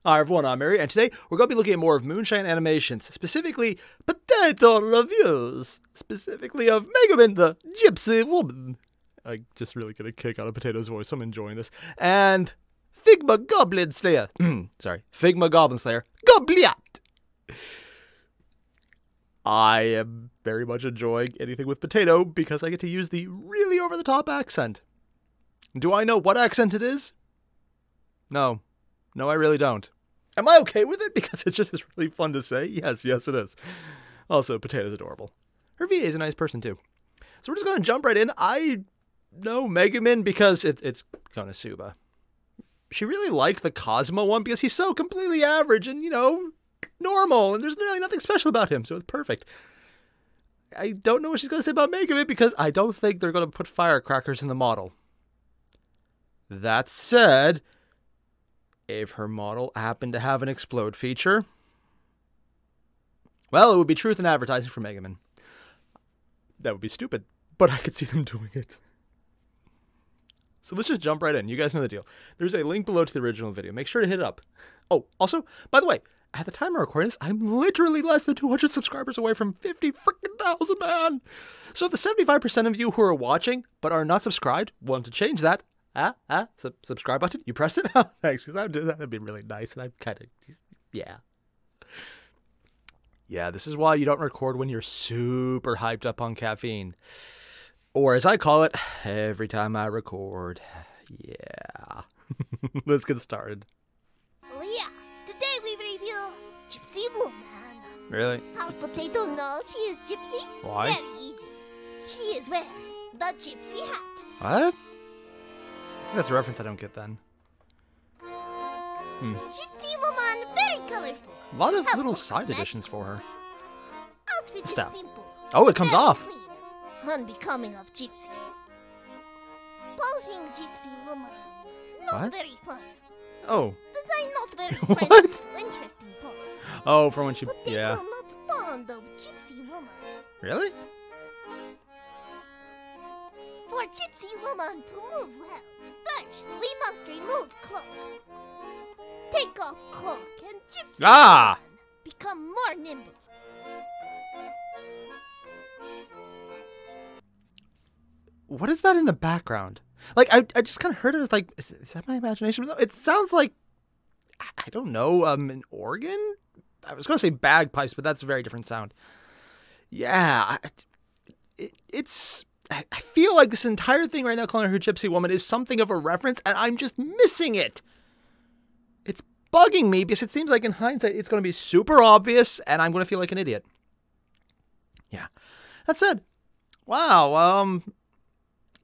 Hi everyone, I'm Mary, and today we're going to be looking at more of Moonshine Animations, specifically potato reviews, specifically of Megumin the Gypsy Woman. I just really get a kick out of Potato's voice, so I'm enjoying this. And Figma Goblin Slayer. Figma Goblin Slayer. Gobliat! I am very much enjoying anything with Potato because I get to use the really over-the-top accent. Do I know what accent it is? No. No, I really don't. Am I okay with it? Because it just is really fun to say. Yes, it is. Also, Potato's adorable. Her VA is a nice person, too. So we're just going to jump right in. I know Megumin because it's Konosuba. She really liked the Cosmo one because he's so completely average and, normal. And there's really nothing special about him, so it's perfect. I don't know what she's going to say about Megumin because I don't think they're going to put firecrackers in the model. That said, if her model happened to have an explode feature, well, it would be truth in advertising for Megumin. That would be stupid, but I could see them doing it. So let's just jump right in. You guys know the deal. There's a link below to the original video. Make sure to hit it up. Oh, also, by the way, at the time of recording this, I'm literally less than 200 subscribers away from 50,000, man. So if the 75% of you who are watching but are not subscribed want to change that, subscribe button, you press it? Thanks, because that'd be really nice, and I'm kind of, yeah. Yeah, this is why you don't record when you're super hyped up on caffeine. Or as I call it, every time I record. Yeah. Let's get started. Oh yeah, today we review Gypsy Woman. Really? How Potato knows she is Gypsy? Why? Very easy. She is wearing the Gypsy hat. What? That's a reference I don't get then. Gypsy Woman, very colorful. A lot of Helpful little to side connect. additions for her. Outfit is Stop. simple. Oh, it comes very off. Clean. Unbecoming of Gypsy. Posing Gypsy Woman. Not What? very fun. Oh. Design not very What? friendly. Interesting pose. Oh, from when she, Potato yeah. not fond of Gypsy Woman. Really? For Gypsy Woman to move well, first we must remove cloak. Take off cloak and Gypsy Ah! Woman become more nimble. What is that in the background? Like, I just kind of heard it as like, is that my imagination? It sounds like, I don't know, an organ? I was going to say bagpipes, but that's a very different sound. Yeah, I feel like this entire thing right now calling her Gypsy Woman is something of a reference, and I'm just missing it. It's bugging me because it seems like in hindsight it's going to be super obvious, and I'm going to feel like an idiot. Yeah. That said, wow,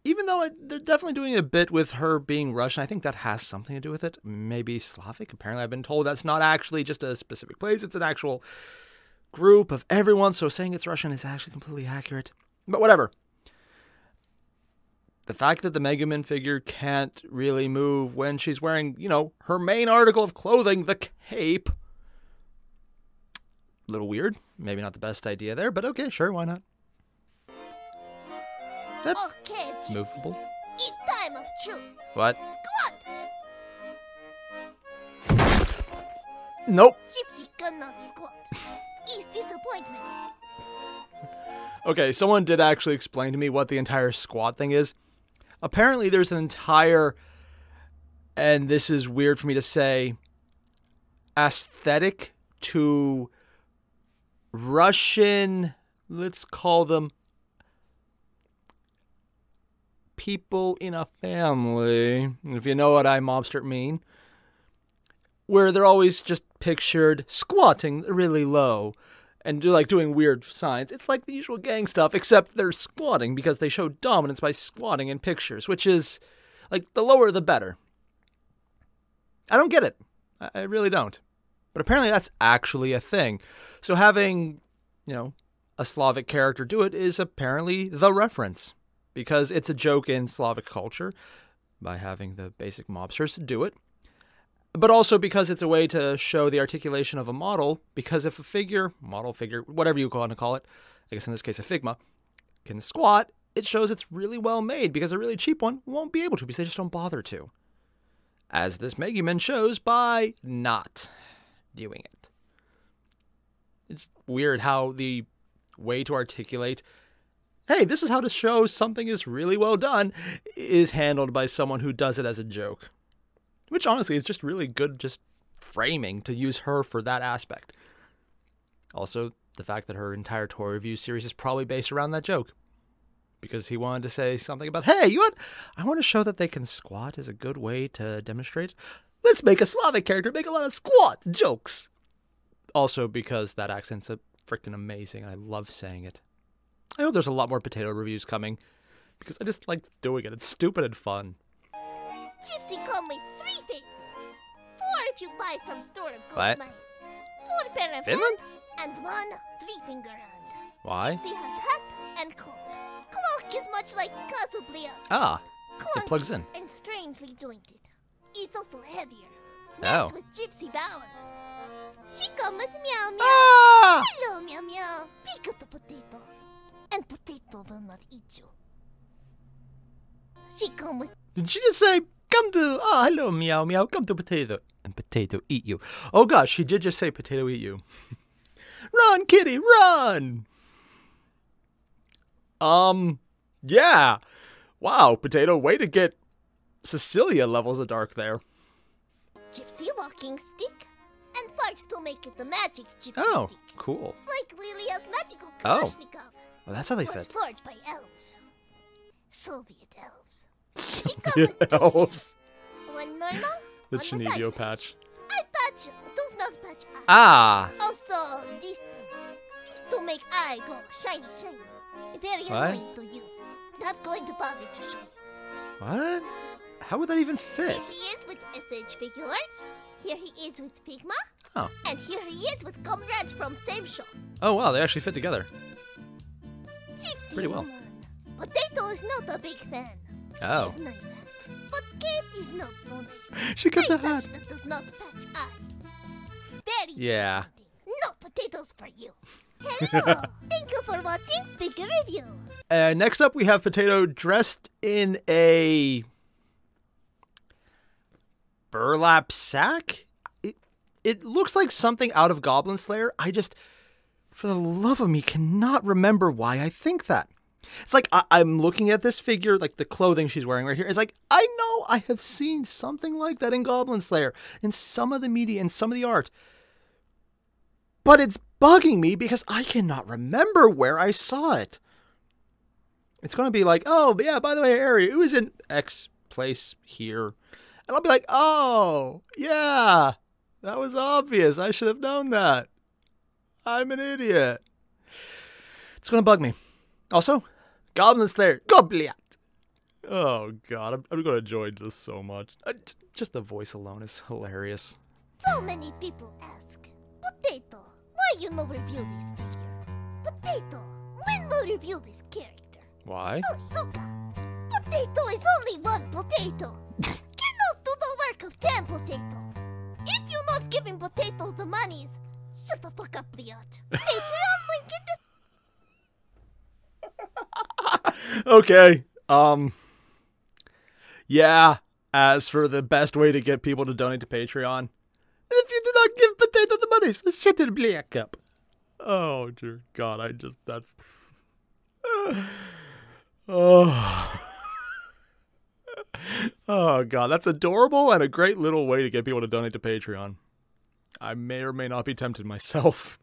even though they're definitely doing a bit with her being Russian, I think that has something to do with it. Maybe Slavic. Apparently, I've been told that's not actually just a specific place. It's an actual group of everyone, so saying it's Russian is actually completely accurate. But whatever. The fact that the Megumin figure can't really move when she's wearing, her main article of clothing, the cape. A little weird. Maybe not the best idea there, but okay, sure, why not? That's Okay, Gypsy. movable. It's time of truth. What? Squat! Nope. Gypsy cannot squat. It's disappointment. Okay, someone did actually explain to me what the entire squat thing is. Apparently there's an entire, and this is weird for me to say, aesthetic to Russian, let's call them people in a family, if you know what I mobster mean, where they're always just pictured squatting really low and doing weird signs. It's like the usual gang stuff, except they're squatting because they show dominance by squatting in pictures, which is like the lower the better. I don't get it. I really don't. But apparently that's actually a thing. So having, a Slavic character do it is apparently the reference. Because it's a joke in Slavic culture by having the basic mobsters do it. But also because it's a way to show the articulation of a model, because if a model figure, whatever you want to call it, I guess in this case a Figma, can squat, it shows it's really well made, because a really cheap one won't be able to because they just don't bother to. as this Megumin shows by not doing it. It's weird how the way to articulate, hey, this is how to show something is really well done, is handled by someone who does it as a joke. Which honestly is just really good just framing to use her for that aspect. Also, the fact that her entire toy review series is probably based around that joke. Because he wanted to say something about, hey, you know what? I want to show that they can squat is a good way to demonstrate. Let's make a Slavic character make a lot of squat jokes. Also because that accent's freaking amazing. I love saying it. I hope there's a lot more potato reviews coming. Because I just like doing it. It's stupid and fun. Gypsy come with 3 faces. 4 if you buy from store of What? Goldmine. 4 pair of Finland? hand and 1 3-finger hand. Why? Gypsy has hat and cloak. Cloak is much like Casablanca. Ah, Clunky it plugs in. and strangely jointed. It's also heavier. Oh. Nice with gypsy balance. She come with meow meow. Ah! Hello meow meow. Pick up the potato. And potato will not eat you. She come with Did she just say, come to, hello, meow, meow, come to potato. And potato eat you. Oh gosh, she did just say potato eat you. Run, kitty, run! Yeah. Wow, potato, way to get Cecilia levels of dark there. gypsy walking stick. And parts to make it the magic gypsy Oh, stick. cool. Like Lilia's magical Oh. Kalashnikov. Well, that's how they Was fit. forged by elves. Soviet elves. Soviet elves. One normal, The one Chinidio without patch. Eye patch does not patch eye. Ah! Also, this thing is to make eye go shiny, shiny. Very What? annoying to use. Not going to bother to show you. What? How would that even fit? Here he is with SH figures. Here he is with Figma. Oh. And here he is with comrades from same show. Oh wow, they actually fit together. Gypsy Pretty well. woman. Potato is not a big fan. Oh. He's nice hat. But Cape is not so nice. She got Eye the hat. patch that does not patch eye. Very Yeah. disappointing. No potatoes for you. Hello. Thank you for watching Figure Review. Next up, we have Potato dressed in a burlap sack. It looks like something out of Goblin Slayer. I just, for the love of me, cannot remember why I think that. It's like I'm looking at this figure, like the clothing she's wearing right here. It's like, I know I have seen something like that in Goblin Slayer, in some of the media, in some of the art. But it's bugging me because I cannot remember where I saw it. It's going to be like, oh, yeah, by the way, Harry, it was in X place here. And I'll be like, oh, yeah, that was obvious. I should have known that. I'm an idiot. It's going to bug me. Also, Goblin Slayer, Gobliat. Oh, God, I'm going to enjoy this so much. Just the voice alone is hilarious. So many people ask, Potato, why you no review this figure? Potato, when will review this character? Why? Oh, Zuka, Potato is only one potato. Cannot do the work of 10 potatoes. If you're not giving potatoes the monies, shut the fuck up, Liat. Patreon link in the Okay. Yeah. As for the best way to get people to donate to Patreon, if you do not give Potato the money, so shut it black up. Oh dear God, that's. Oh. Oh God, that's adorable and a great little way to get people to donate to Patreon. I may or may not be tempted myself.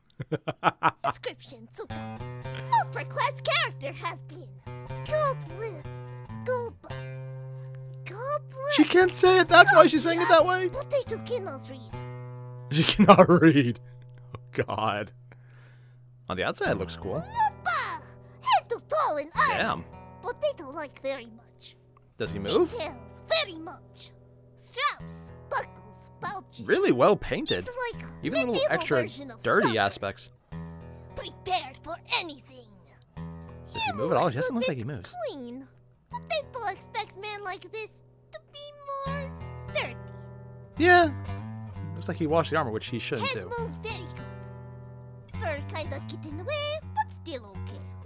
description, Zuka. Most request character has been Goblin. She can't say it. That's why she's saying it that way. Potato cannot read. She cannot read. Oh God. On the outside, it looks cool. Whoopa! Head to toe and arm. Damn. Potato like very much. Does he move? Details very much. Straps, buckles, pouches. Really well painted. It's like Even little medieval extra version of dirty Stalker. aspects. Prepared for anything. Does he move at all? He doesn't looks look a like he bit moves. Clean. Potato expects men like this to be more dirty. Yeah. Looks like he washed the armor, which he shouldn't Head do. moves very good. Fur kinda get in the way, but still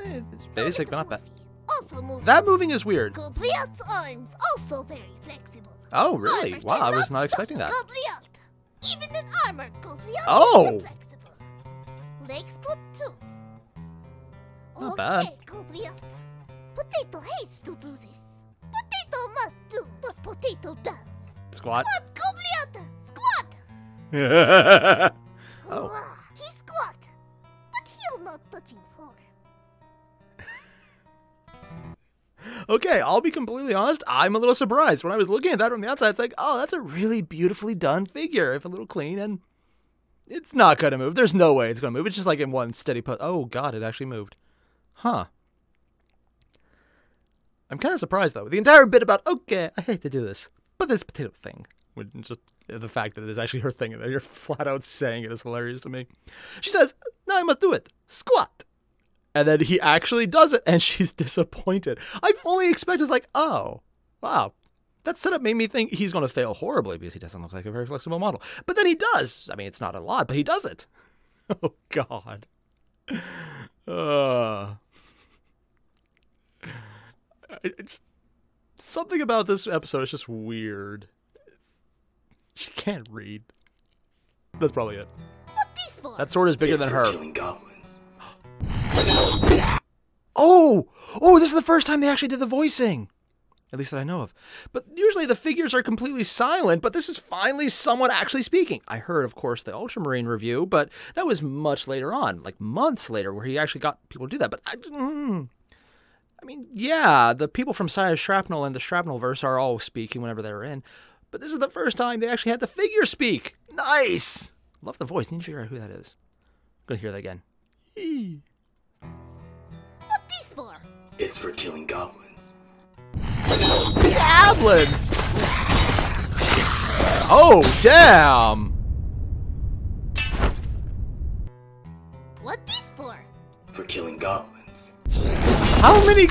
okay. It's basic, but not bad. Also moves. That moving is weird. Gobliat's arms also very flexible. Oh, really? Armor Wow, I was cannot not expecting that. stop Gobliot. Even in armor, Gobliot Oh! is flexible. Legs put too. Not okay, bad. Gobliot. Potato hates to do this. Potato must do what Potato does. Squat. Squat, Gobliot! Squat! Oh. He squat, but he'll not touching floor. Okay, I'll be completely honest. I'm a little surprised. When I was looking at that from the outside, it's like, oh, that's a really beautifully done figure. If a little clean, and it's not going to move. There's no way it's going to move. It's just like in one steady pose. Oh, God, it actually moved. Huh. I'm kind of surprised, though. The entire bit about, okay, I hate to do this, but this potato thing, just the fact that it is actually her thing, and that you're flat out saying it is hilarious to me. She says, now I must do it. Squat. And then he actually does it, and she's disappointed. I fully expect it's like, oh, wow. That setup made me think he's going to fail horribly because he doesn't look like a very flexible model. But then he does. I mean, it's not a lot, but he does it. Oh, God. Something about this episode is just weird. She can't read. That's probably it. What this for? That sword is bigger It's than for her. killing goblins. Oh! Oh, this is the first time they actually did the voicing. At least that I know of. But usually the figures are completely silent, but this is finally someone actually speaking. I heard, of course, the Ultramarine review, but that was much later on, like months later, where he actually got people to do that. But I mean, yeah, the people from Saya Shrapnel and the Shrapnelverse are all speaking whenever they're in. But this is the first time they actually had the figure speak. Nice! Love the voice. Need to figure out who that is. I'm going to hear that again. Eee. What this for? It's for killing goblins. Goblins! Oh, damn! What this for? For killing goblins. How many...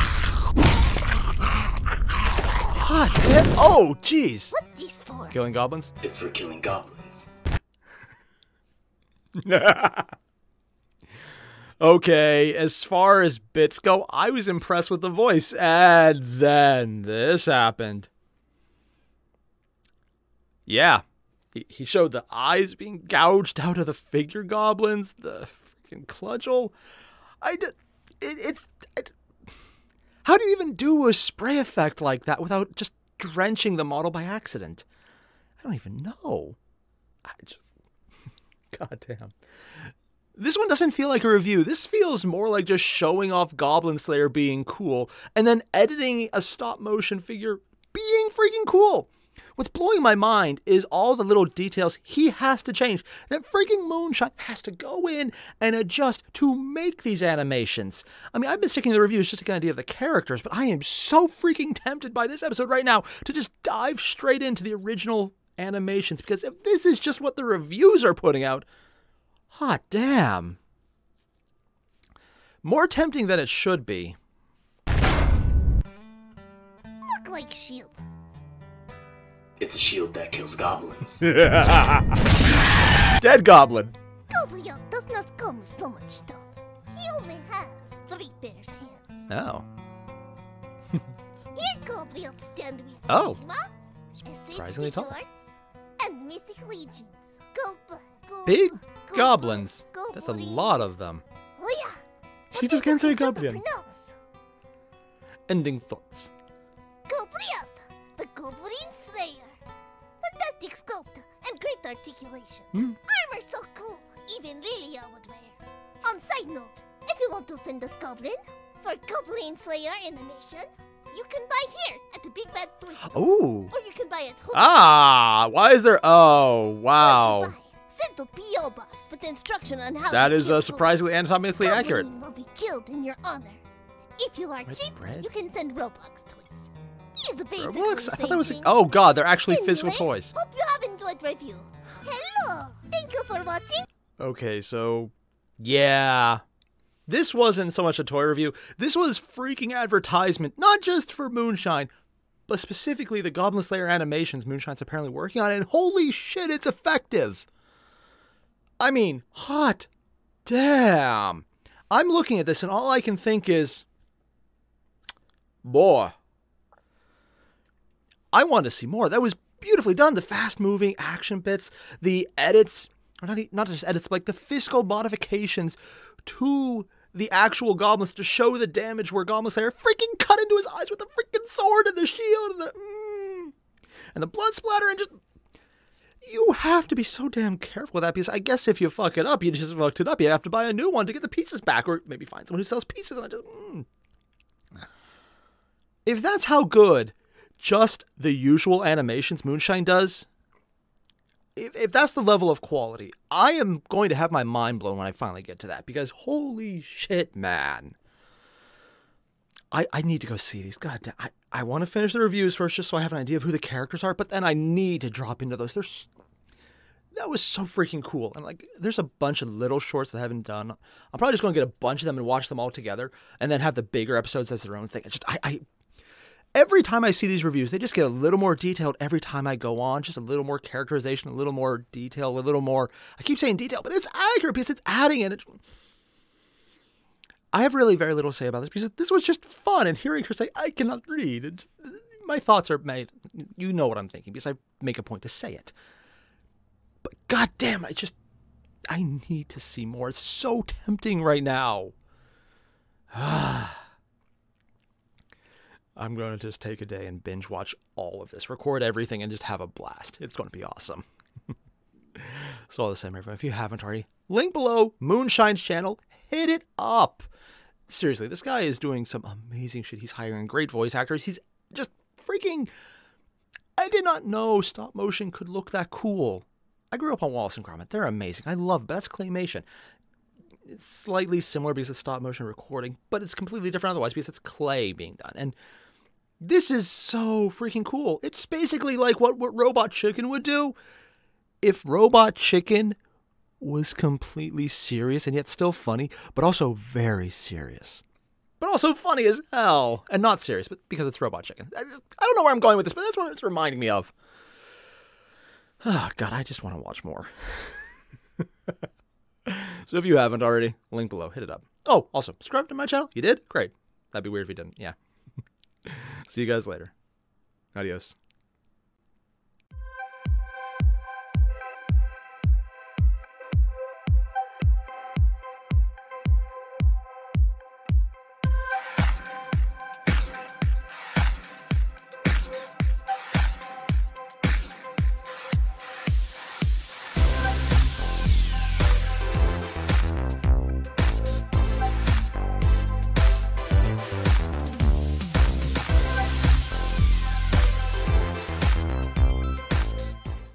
Hot damn. Oh, jeez. What this for? Killing goblins? It's for killing goblins. Okay, as far as bits go, I was impressed with the voice, and then this happened. Yeah, he showed the eyes being gouged out of the figure goblins, the freaking Cludgel. How do you even do a spray effect like that without just drenching the model by accident? I don't even know. God damn. This one doesn't feel like a review. This feels more like just showing off Goblin Slayer being cool and then editing a stop motion figure being freaking cool. What's blowing my mind is all the little details he has to change. That freaking Moonshine has to go in and adjust to make these animations. I mean, I've been sticking to the reviews just to get an idea of the characters, but I am so freaking tempted by this episode right now to just dive straight into the original animations, because if this is just what the reviews are putting out, hot damn. More tempting than it should be. Look like shield. It's a shield that kills goblins. Dead goblin. Gobliot does not come with so much stuff. He only has 3 pairs hands. Oh. Here Gobliot stand with Oh. Sigma, Surprisingly tall. and Mythic Legions. Big goblins. That's a lot of them. Oh yeah. She just can't say Potato goblin. pronounce. Ending thoughts. Gobliot, the Goblin Slayer. Fantastic sculpt and great articulation. Hmm. Armor so cool, even Lilia would wear. On side note, if you want to send us Goblin for Goblin Slayer animation, you can buy here at the Big Bad Toy Store. Ooh. Or you can buy at home. Ah, why is there... Oh, wow. Buy. Send to P.O. Box with instruction on how That to is kill surprisingly anatomically Goblin accurate. will be killed in your honor. If you are Red cheap, bread? you can send Roblox toys. It's basically Roblox? the I thought same that was... thing. Oh, God, they're actually physical Anyway, toys. Hope you have enjoyed review. Hello. Thank you for watching. Okay, so... Yeah. This wasn't so much a toy review. This was freaking advertisement, not just for Moonshine, but specifically the Goblin Slayer animations Moonshine's apparently working on, and holy shit, it's effective! I mean, hot damn! I'm looking at this and all I can think is, boy, I want to see more. That was beautifully done. The fast-moving action bits, the edits, or not just edits, but like the physical modifications to the actual goblins to show the damage where Goblin Slayer freaking cut into his eyes with the freaking sword and the shield and the blood splatter, and just, you have to be so damn careful with that, because I guess if you fuck it up, you just fucked it up. You have to buy a new one to get the pieces back, or maybe find someone who sells pieces. And I just, if that's how good just the usual animations Moonshine does, if that's the level of quality, I am going to have my mind blown when I finally get to that, because holy shit, man. I need to go see these. God damn, I want to finish the reviews first just so I have an idea of who the characters are, but then I need to drop into those. That was so freaking cool. And like, there's a bunch of little shorts that I haven't done. I'm probably just going to get a bunch of them and watch them all together, and then have the bigger episodes as their own thing. Every time I see these reviews, they just get a little more detailed every time I go on. Just a little more characterization, a little more detail, a little more... I keep saying detail, but it's accurate because it's adding in. I have really very little to say about this because this was just fun. And hearing her say, I cannot read. My thoughts are made. You know what I'm thinking because I make a point to say it. But goddamn, I need to see more. It's so tempting right now. I'm going to just take a day and binge watch all of this, record everything, and just have a blast. It's going to be awesome. So all the same, everyone, if you haven't already, link below, Moonshine's channel, hit it up. Seriously, this guy is doing some amazing shit. He's hiring great voice actors. He's just freaking... I did not know stop motion could look that cool. I grew up on Wallace and Gromit. They're amazing. I love it, but that's claymation. It's slightly similar because it's stop motion recording, but it's completely different otherwise because it's clay being done. And this is so freaking cool. It's basically like what Robot Chicken would do if Robot Chicken was completely serious and yet still funny, but also very serious. But also funny as hell. And not serious, but because it's Robot Chicken. I don't know where I'm going with this, but that's what it's reminding me of. Oh, God, I just want to watch more. So if you haven't already, link below. Hit it up. Oh, also, subscribe to my channel. You did? Great. That'd be weird if you didn't. Yeah. See you guys later. Adios.